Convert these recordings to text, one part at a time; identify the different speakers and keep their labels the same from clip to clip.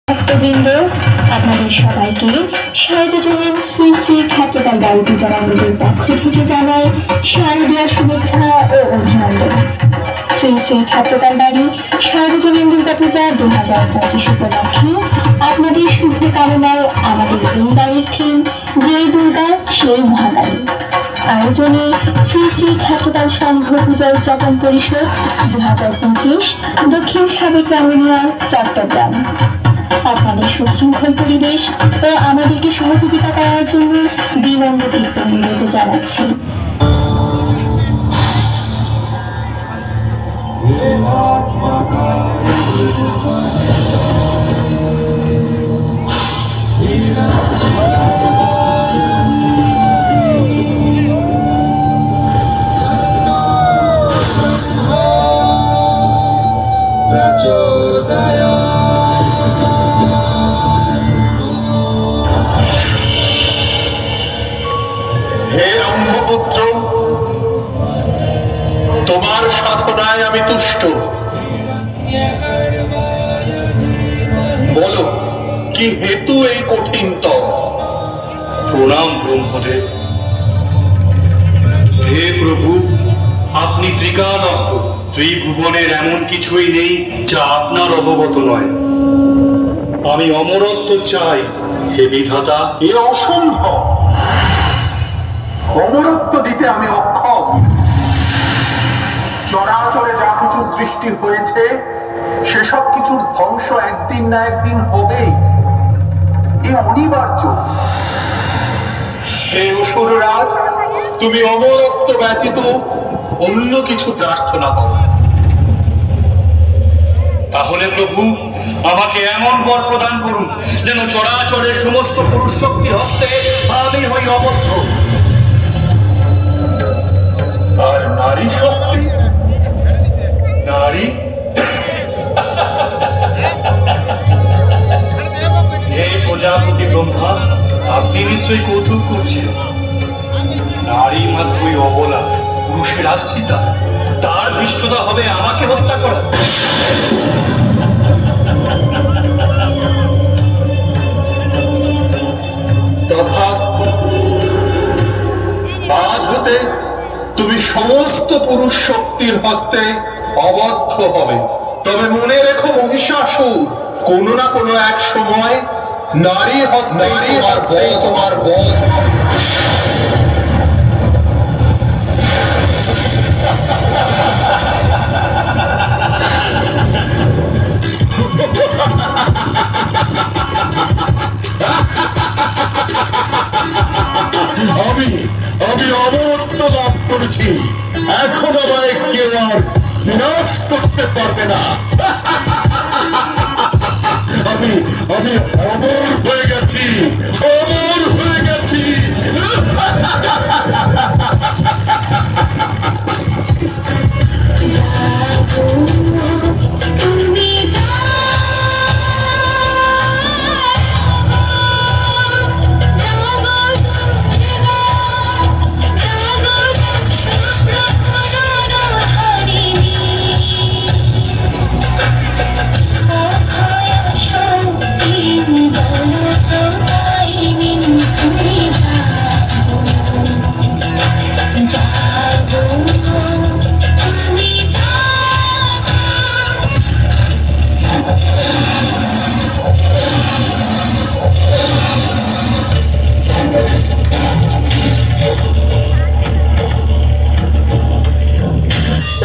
Speaker 1: ভক্তবৃন্দ, আপনাদের সবাইকে সার্বজনীন শ্রী শ্রী খাদ্যপাল বাড়িতে জনগণের পক্ষ থেকে জানাই শারদীয় শুভেচ্ছা ও অভিনন্দন। শ্রী শ্রী খাদ্যপাল বাড়ি সার্বজনীন দুর্গাপূজা 2025 উপলক্ষে আপনাদের শুভকামনায় আমাদের এই বাড়ির থিম যেই দুর্গা সেই মহাকালী আয়োজনে শ্রী শ্রী খাদ্যপাল সংঘ পূজা উদযাপন পরিষদ 2025 দক্ষিণ সাবেক রাঙ্গুনিয়া চট্টগ্রাম আপনাদের সুশৃঙ্খল পরিবেশ ও আমাদেরকে সহযোগিতা করার জন্য বিনম্র চিত্ত অনুরোধ জানাচ্ছি।
Speaker 2: তোমার সাধনায় আমি তুষ্ট। বলো কি হেতু এই কঠিন তপ?
Speaker 3: প্রণাম ব্রহ্মদেব। হে প্রভু, আপনি ত্রিকালজ্ঞ। ত্রিভুবনের এমন কিছুই নেই যা আপনার অবগত নয়। আমি অমরত্ব চাই হে বিধাতা।
Speaker 2: এ অসম্ভব। অমরত্ব দিতে আমি অক্ষম। চরাচরে যা কিছু সৃষ্টি হয়েছে সেসব কিছুর ধ্বংস একদিন না একদিন হবেই, এ অনিবার্য। হে অসুররাজ, তুমি অমরত্ব ব্যতীত অন্য কিছু প্রার্থনা করো।
Speaker 3: তাহলে প্রভু আমাকে এমন বর প্রদান করুন যেন চরাচরের সমস্ত পুরুষ শক্তির হস্তে আমি হই অবদ্ধ।
Speaker 2: আর নারী শক্তি?
Speaker 3: নারী? হে প্রজাপতি ব্রহ্মা, আপনি নিশ্চয়ই কৌতুক করছেন। নারী মাত্রই অবলা, পুরুষের আশ্রিতা। তার ধৃষ্টতা হবে আমাকে হত্যা করা।
Speaker 2: তথাস্তু। আজ হতে তুমি সমস্ত পুরুষ শক্তির হস্তে অবদ্ধ হবে। তবে মনে রেখো মহিষাসুর, কোনো না কোনো এক সময় নারী হস্তে তোমার বধ হবে। আমি অমরত্ব লাভ করেছি, এখন আমায় কেউ আর বিনাশ করতে পারবে না। আমি অমর হয়ে গেছি, অমর হয়ে গেছি।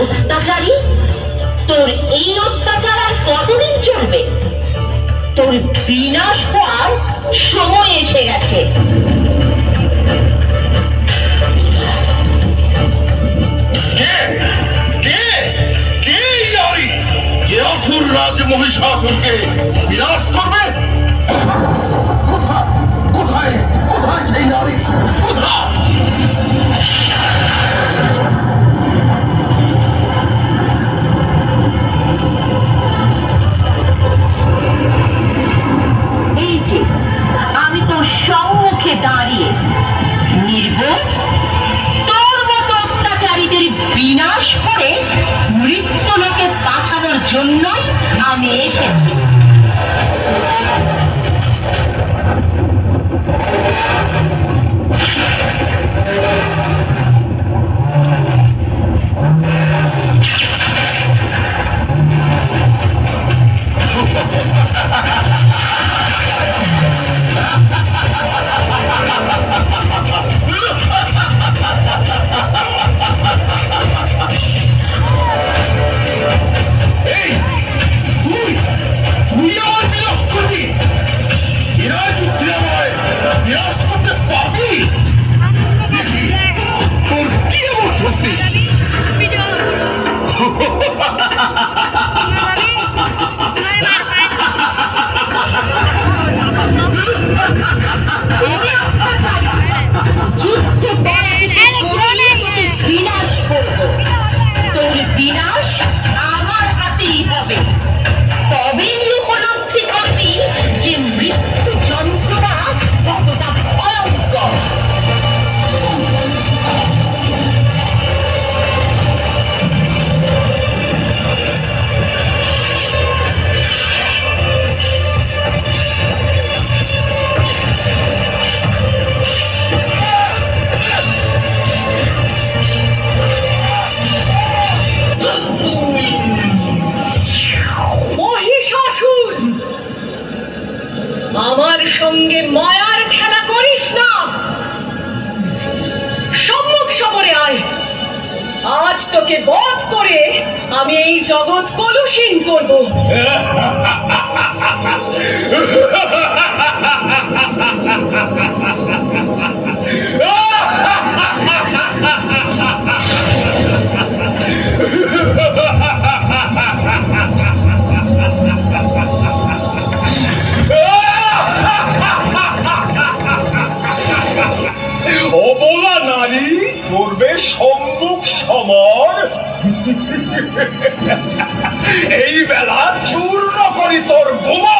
Speaker 4: অত্যাচারী, তোর এই অত্যাচার আর কতদিন চলবে? তোর বিনাশ হওয়ার সময় এসে গেছে।
Speaker 2: যে অসুর রাজ মহিষাসুরকে বিনাশ করবে? কোথায় কোথায় কোথায় সেই নারী? কোথায়?
Speaker 4: এই যে আমি তোর সম্মুখে দাঁড়িয়ে নির্বোধ, তোর মতো অত্যাচারীদের বিনাশ করে মৃত্যু লোকে পাঠানোর জন্যই আমি এসেছি।
Speaker 5: আমার সঙ্গে মায়ার খেলা করিস না। সম্মুখ সমরে আয়। আজ তোকে বধ করে আমি এই জগৎ কলুষীন করব।
Speaker 3: অবলা নারী করবে সম্মুখ সমর। এই বেলা চূর্ণ করি তোর বোমা।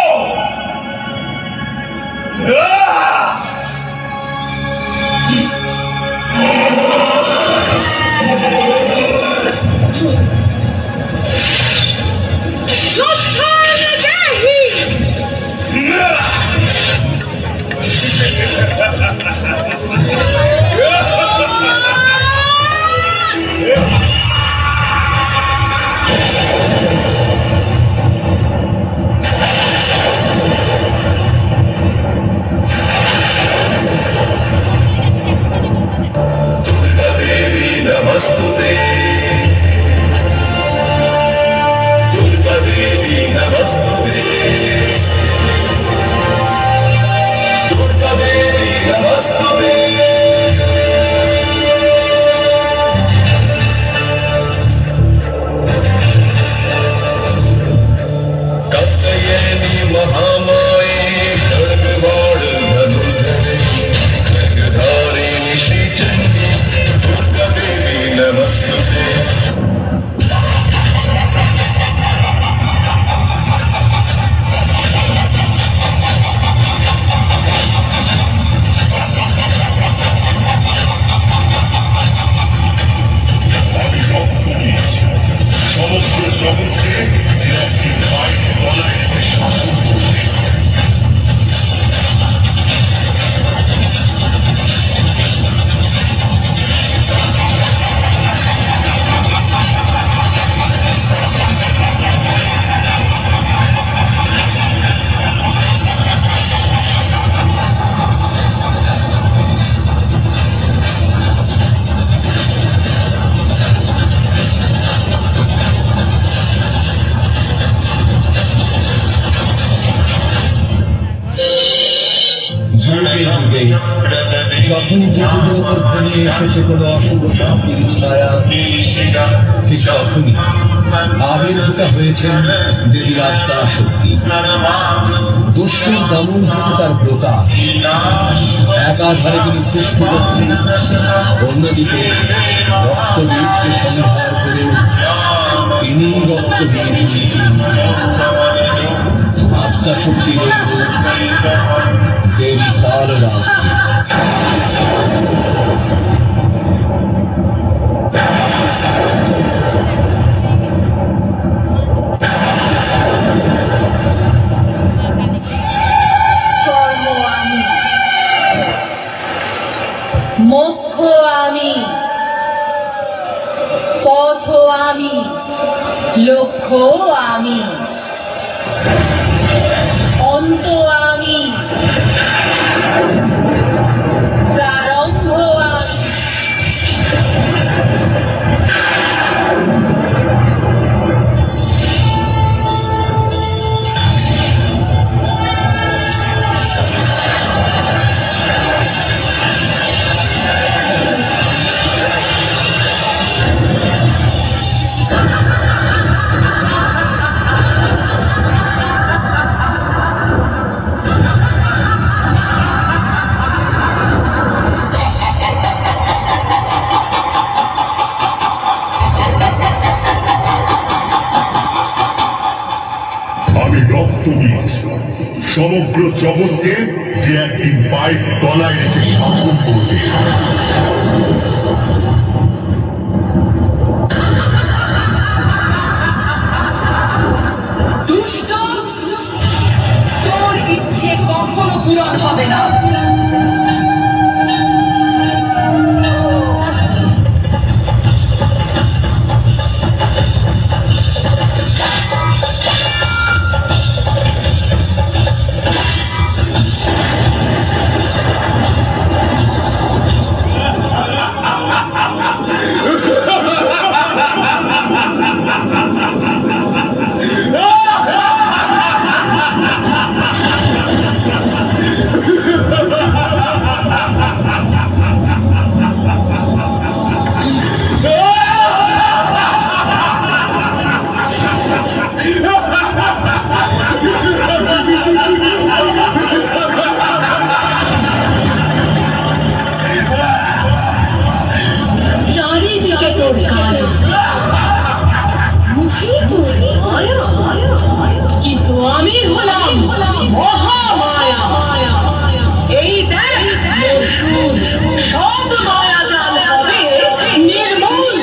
Speaker 6: যখন পৃথিবীর উপর ঘনিয়ে এসেছে কোনো অশুভ শক্তির ছায়া, ঠিক তখনই আবির্ভূত হয়েছেন দেবীর আত্মা শক্তি। দুষ্টের দমন হতে তার প্রকাশ। একাধারে তিনি সৃষ্টি করতে, অন্যদিকে রক্তবীজকে সংহার করে তিনি রক্তবীজ নিতেন। আত্মা শক্তির দেবী কালরাত্রি।
Speaker 5: মোক্ষ আমি, পথ আমি, লক্ষ্য আমি, অন্ত আমি, প্রারম্ভ আমি।
Speaker 3: সমগ্র জগৎকে যে একদিন পায়ের তলায় রেখে শাসন করবে।
Speaker 5: দুষ্ট, তোর ইচ্ছে কখনো পূরণ হবে না। চারিদিকে তোর কালো বুঝি তোর মায়া, কিন্তু আমি হলাম মহামায়া। এই দেখ মোর সুর, সব মায়াজাল হবে নির্মূল।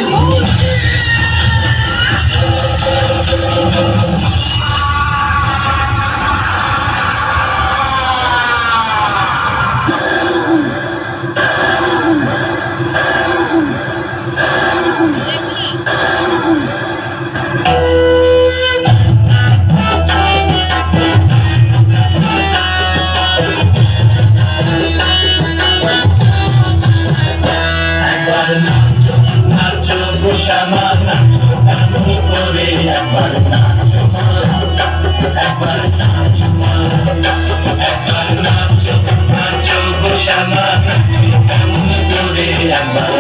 Speaker 7: একবার নাচো নাচো গো শ্যামা নাচো এমন করে একবার নাচো মা, একবার নাচো মা, একবার নাচো নাচো গো শ্যামা নাচো এমন করে একবার